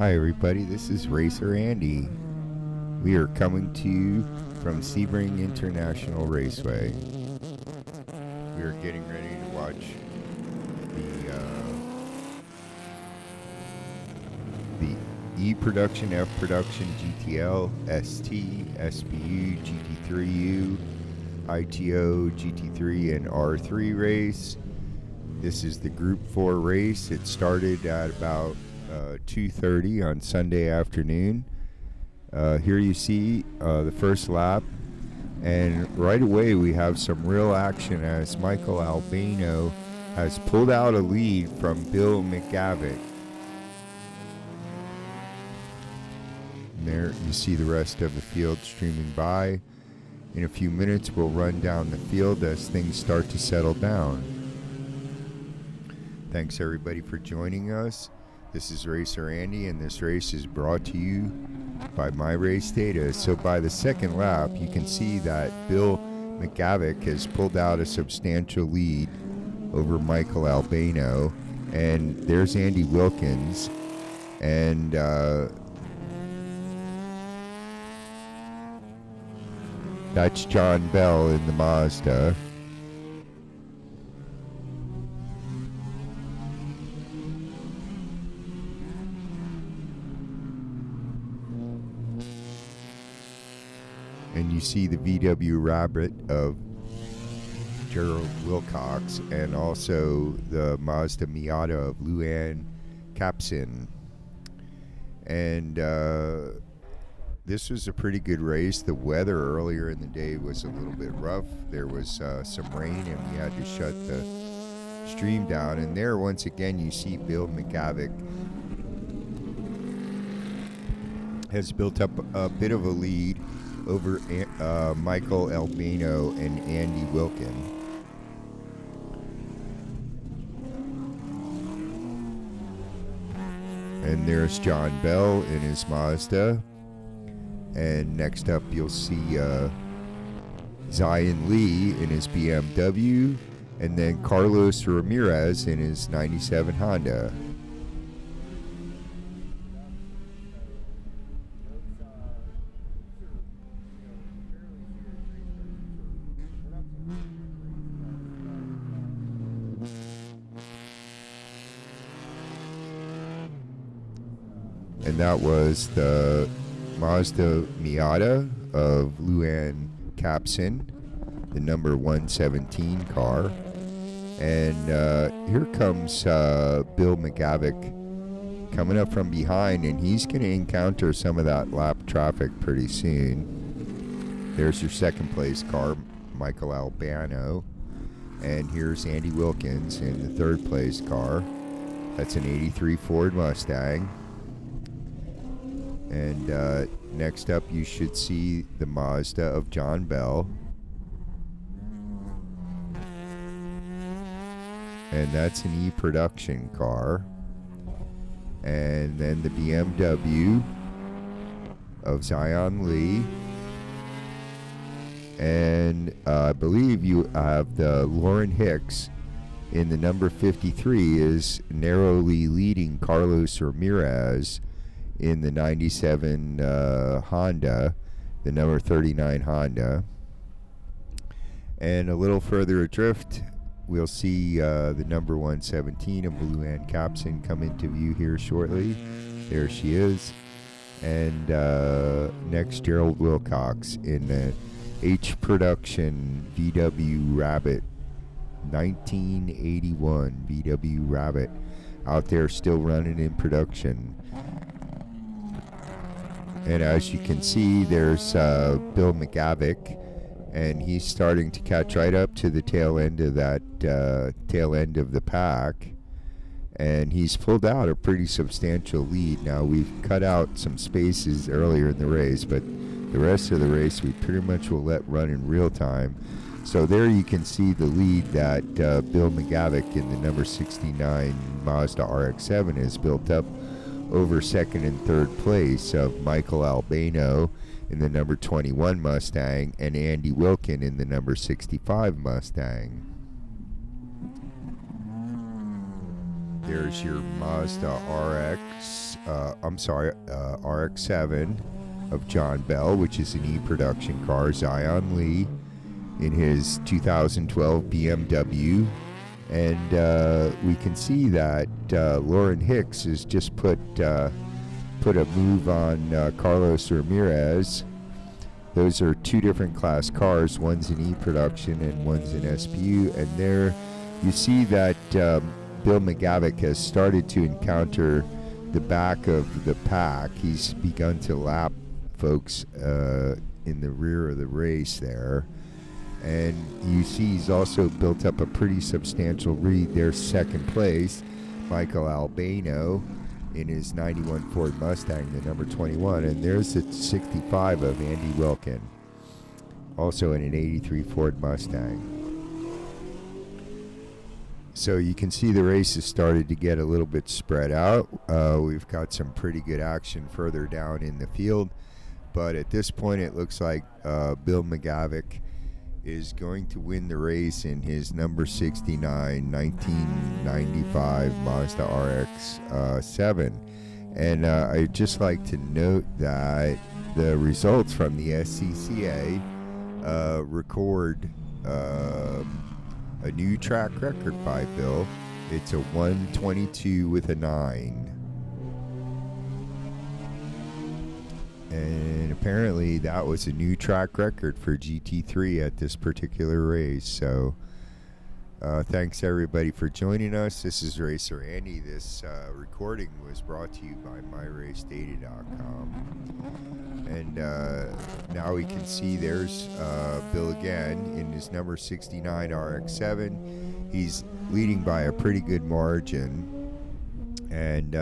Hi everybody, this is Racer Andy. We are coming to you from Sebring International Raceway. We are getting ready to watch the E Production, F Production, GTL, ST, SBU, GT3 ITO, GT3 and R3 race. This is the Group 4 race. It started at about 2:30 on Sunday afternoon. Here you see the first lap, and right away we have some real action as Michael Albano has pulled out a lead from Bill McGavick. And there you see the rest of the field streaming by. In a few minutes we'll run down the field as things start to settle down. Thanks everybody for joining us. This is Racer Andy, and this race is brought to you by My Race Data. So by the second lap, you can see that Bill McGavick has pulled out a substantial lead over Michael Albano. And there's Andy Wilkins. And that's John Bell in the Mazda. And you see the VW Rabbit of Gerald Wilcox, and also the Mazda Miata of Luann Capson. And this was a pretty good race. The weather earlier in the day was a little bit rough. There was some rain, and we had to shut the stream down. And there, once again, you see Bill McGavick has built up a bit of a lead over Michael Albano and Andy Wilkin. And there's John Bell in his Mazda. And next up you'll see Zion Lee in his BMW, and then Carlos Ramirez in his 97 Honda. And that was the Mazda Miata of Luann Capson, the number 117 car. And here comes Bill McGavick coming up from behind, and he's going to encounter some of that lap traffic pretty soon. There's your second place car, Michael Albano. And here's Andy Wilkins in the third place car. That's an 83 Ford Mustang. And next up you should see the Mazda of John Bell. And that's an E Production car. And then the BMW of Zion Lee. And I believe you have the Lauren Hicks in the number 53 is narrowly leading Carlos Ramirez in the 97 Honda, the number 39 Honda. And a little further adrift, we'll see the number 117 of Luann Capson come into view here shortly. There she is. And next, Gerald Wilcox in the H Production VW Rabbit, 1981 VW Rabbit, out there still running in production. And as you can see, there's Bill McGavick, and he's starting to catch right up to the tail end of that tail end of the pack, and he's pulled out a pretty substantial lead. Now, we've cut out some spaces earlier in the race, but the rest of the race we pretty much will let run in real time. So there you can see the lead that Bill McGavick in the number 69 Mazda RX-7 has built up over second and third place of Michael Albano in the number 21 Mustang and Andy Wilkin in the number 65 Mustang. There's your Mazda RX, RX-7 of John Bell, which is an E-production car. Zion Lee in his 2012 BMW. And we can see that Lauren Hicks has just put a move on Carlos Ramirez. Those are two different class cars. One's in E-production and one's in SPU. And there you see that Bill McGavick has started to encounter the back of the pack. He's begun to lap folks in the rear of the race there. And you see he's also built up a pretty substantial lead. There's second place, Michael Albano in his 91 Ford Mustang, the number 21. And there's the 65 of Andy Wilkin, also in an 83 Ford Mustang. So you can see the race has started to get a little bit spread out. We've got some pretty good action further down in the field. But at this point, it looks like Bill McGavick is going to win the race in his number 69 1995 Mazda RX-7. And I'd just like to note that the results from the SCCA record a new track record by Bill. It's a 122 with a 9. And apparently that was a new track record for GT3 at this particular race. So thanks everybody for joining us. This is Racer Andy. This recording was brought to you by MyRaceData.com. And now we can see there's Bill again in his number 69 RX-7. He's leading by a pretty good margin. And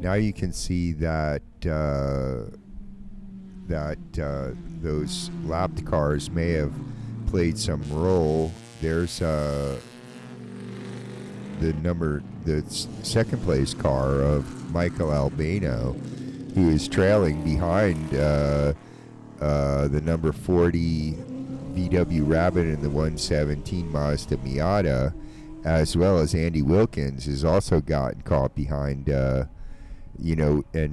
now you can see that those lapped cars may have played some role. There's the second place car of Michael Albano, who is trailing behind the number 40 VW Rabbit and the 117 Mazda Miata, as well as Andy Wilkins has also gotten caught behind, and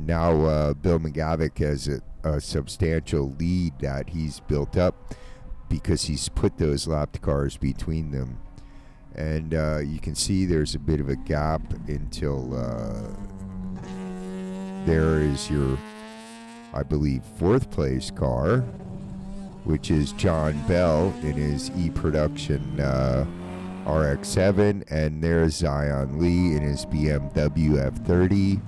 now Bill McGavick has a substantial lead that he's built up because he's put those lapped cars between them. And you can see there's a bit of a gap until there is your, I believe, fourth place car, which is John Bell in his E-production RX-7, and there's Zion Lee in his BMW F30.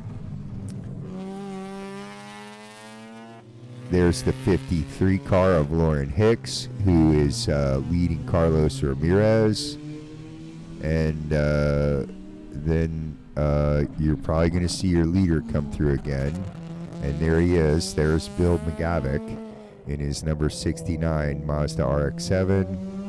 There's the 53 car of Lauren Hicks, who is leading Carlos Ramirez. And then you're probably going to see your leader come through again. And there he is. There's Bill McGavick in his number 69 Mazda RX-7.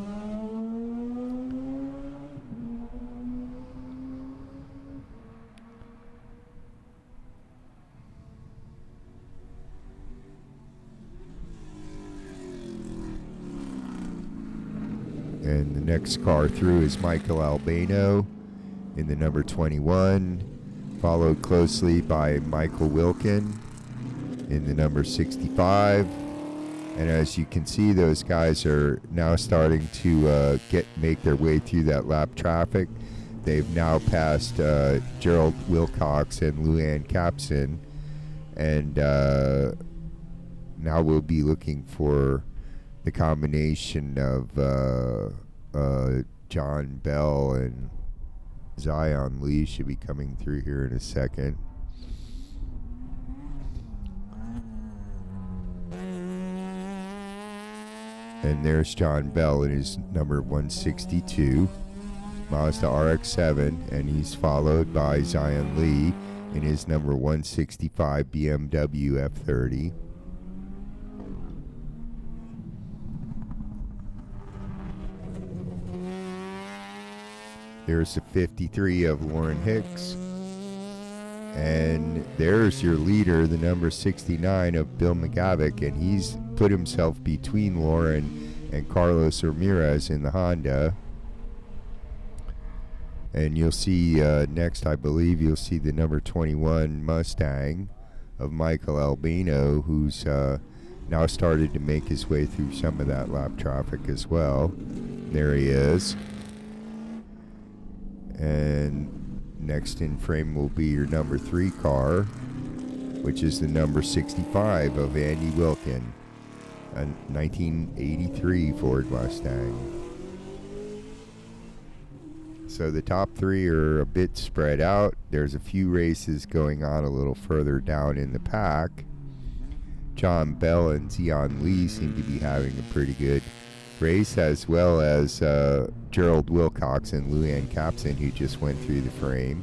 And the next car through is Michael Albano in the number 21, followed closely by Michael Wilkin in the number 65. And as you can see, those guys are now starting to make their way through that lap traffic. They've now passed Gerald Wilcox and Luann Capson, and now we'll be looking for the combination of John Bell and Zion Lee should be coming through here in a second. And there's John Bell in his number 162 Mazda RX-7, and he's followed by Zion Lee in his number 165 BMW F30. There's the 53 of Lauren Hicks. And there's your leader, the number 69 of Bill McGavick, and he's put himself between Lauren and Carlos Ramirez in the Honda. And you'll see next, I believe, you'll see the number 21 Mustang of Michael Albino, who's now started to make his way through some of that lap traffic as well. There he is. And next in frame will be your number 3 car, which is the number 65 of Andy Wilkin, a 1983 Ford Mustang. So the top 3 are a bit spread out. There's a few races going on a little further down in the pack. John Bell and Zion Lee seem to be having a pretty good race, as well as Gerald Wilcox and Luann Capson, who just went through the frame.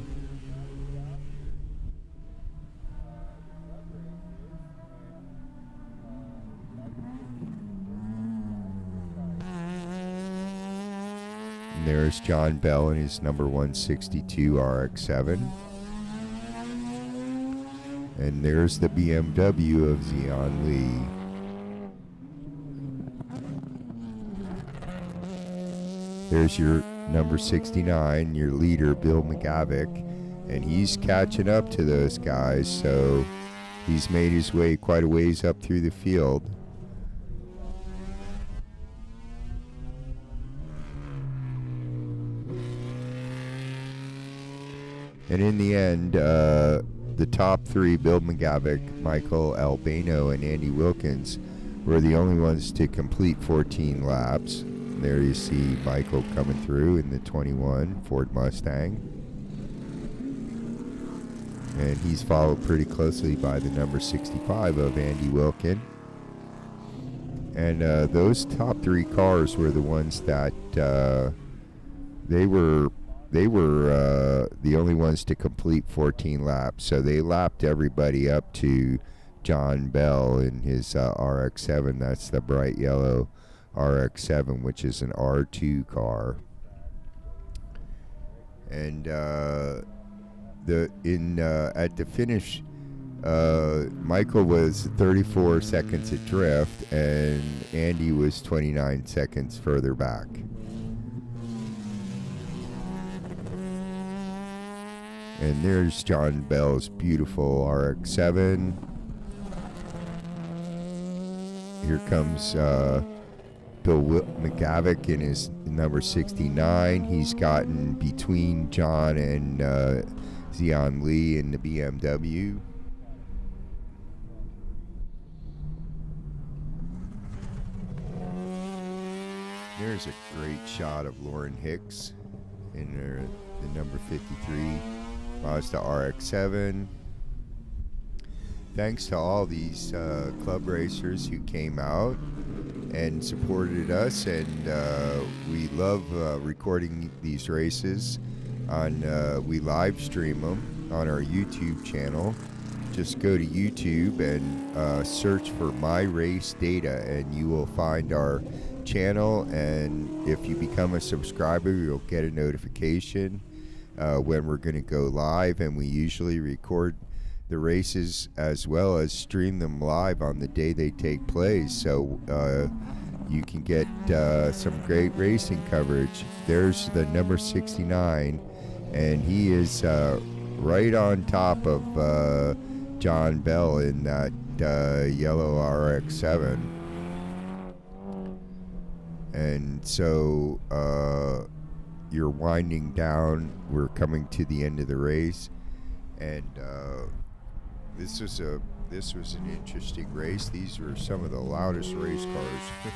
And there's John Bell and his number 162 RX-7. And there's the BMW of Zion Lee. There's your number 69, your leader, Bill McGavick, and he's catching up to those guys, so he's made his way quite a ways up through the field. And in the end, the top 3, Bill McGavick, Michael Albano, and Andy Wilkins, were the only ones to complete 14 laps. There you see Michael coming through in the 21 Ford Mustang. And he's followed pretty closely by the number 65 of Andy Wilkin. And those top 3 cars were the ones that they were the only ones to complete 14 laps. So they lapped everybody up to John Bell in his RX-7. That's the bright yellow RX-7, which is an R2 car. And at the finish, Michael was 34 seconds adrift, and Andy was 29 seconds further back. And there's John Bell's beautiful RX-7. Here comes Bill McGavick in his number 69. He's gotten between John and Zion Lee in the BMW. There's a great shot of Lauren Hicks in the number 53 Mazda RX-7. Thanks to all these club racers who came out and supported us, and we love recording these races we live stream them on our YouTube channel. Just go to YouTube and search for My Race Data, and you will find our channel, and if you become a subscriber, you'll get a notification when we're going to go live, and we usually record the races as well as stream them live on the day they take place, so you can get some great racing coverage. There's the number 69, and he is right on top of John Bell in that yellow RX-7. And so you're winding down. We're coming to the end of the race, and this was an interesting race. These were some of the loudest race cars.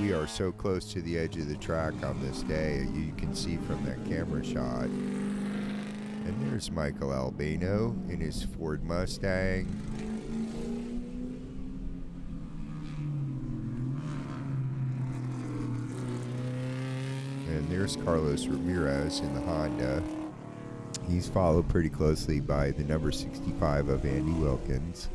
We are so close to the edge of the track on this day. You can see from that camera shot. And there's Michael Albano in his Ford Mustang. And there's Carlos Ramirez in the Honda. He's followed pretty closely by the number 65 of Andy Wilkins.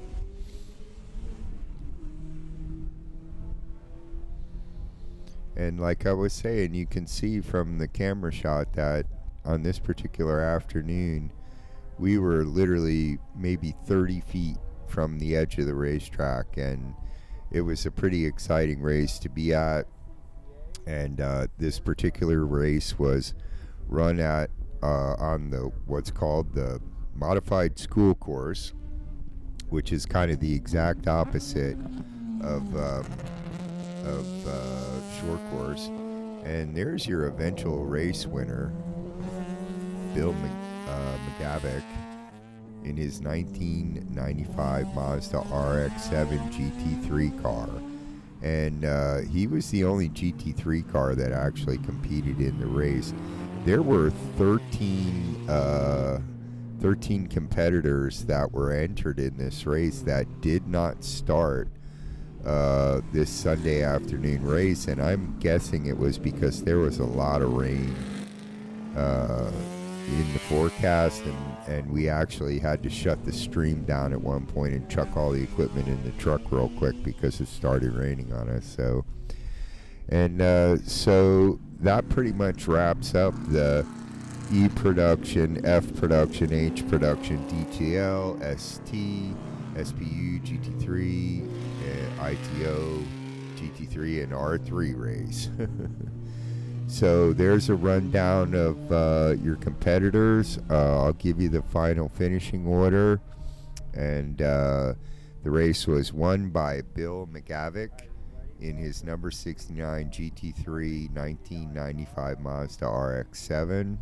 And like I was saying, you can see from the camera shot that on this particular afternoon, we were literally maybe 30 feet from the edge of the racetrack, and it was a pretty exciting race to be at. And this particular race was run at on the what's called the modified school course, which is kind of the exact opposite of short course. And there's your eventual race winner, Bill McGavick, in his 1995 Mazda RX-7 GT3 car. And he was the only GT3 car that actually competed in the race. There were 13 competitors that were entered in this race that did not start this Sunday afternoon race, and I'm guessing it was because there was a lot of rain in the forecast, and we actually had to shut the stream down at one point and chuck all the equipment in the truck real quick because it started raining on us. So that pretty much wraps up the E production, F production, H production, DTL, ST, SPU, GT3, ITO, GT3, and R3 race. So there's a rundown of your competitors. I'll give you the final finishing order. And the race was won by Bill McGavick in his number 69 GT3 1995 Mazda RX-7.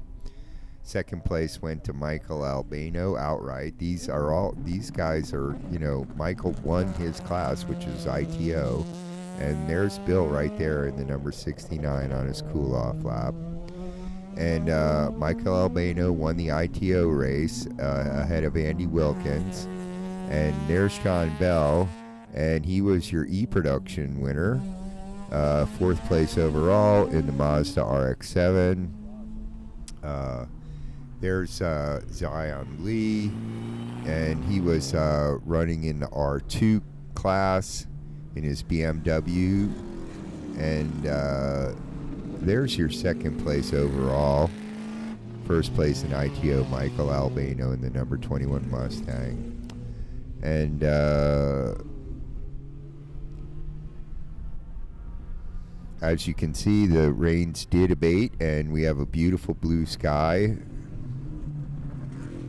Second place went to Michael Albano outright. These guys are, Michael won his class, which is ITO. And there's Bill right there in the number 69 on his cool-off lap. And Michael Albano won the ITO race ahead of Andy Wilkins. And there's John Bell, and he was your E-production winner. Fourth place overall in the Mazda RX-7. There's Zion Lee, and he was running in the R2 class in his BMW. And there's your second place overall. First place in ITO, Michael Albano in the number 21 Mustang. And as you can see, the rains did abate, and we have a beautiful blue sky.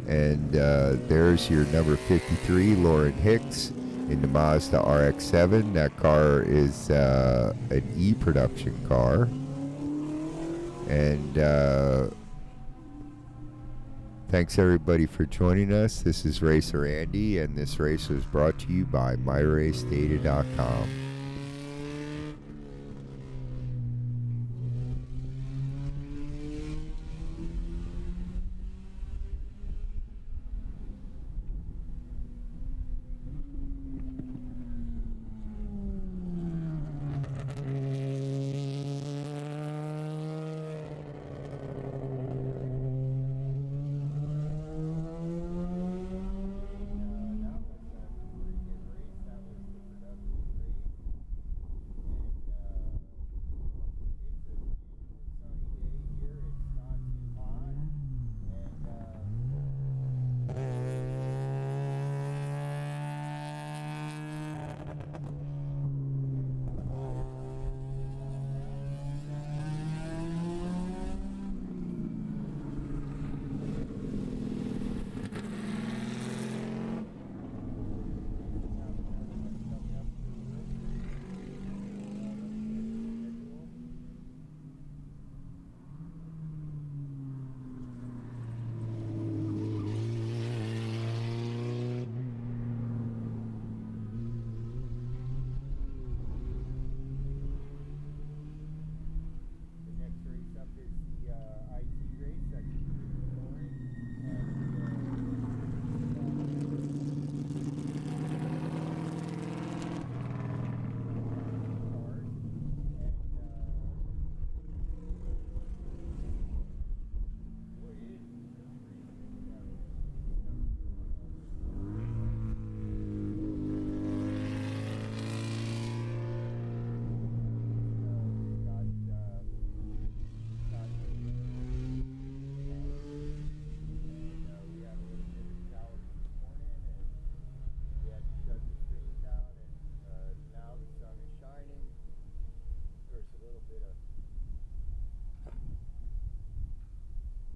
And there's your number 53, Lauren Hicks, in the Mazda RX-7. That car is an E-production car. And thanks everybody for joining us. This is Racer Andy, and this race was brought to you by MyRaceData.com.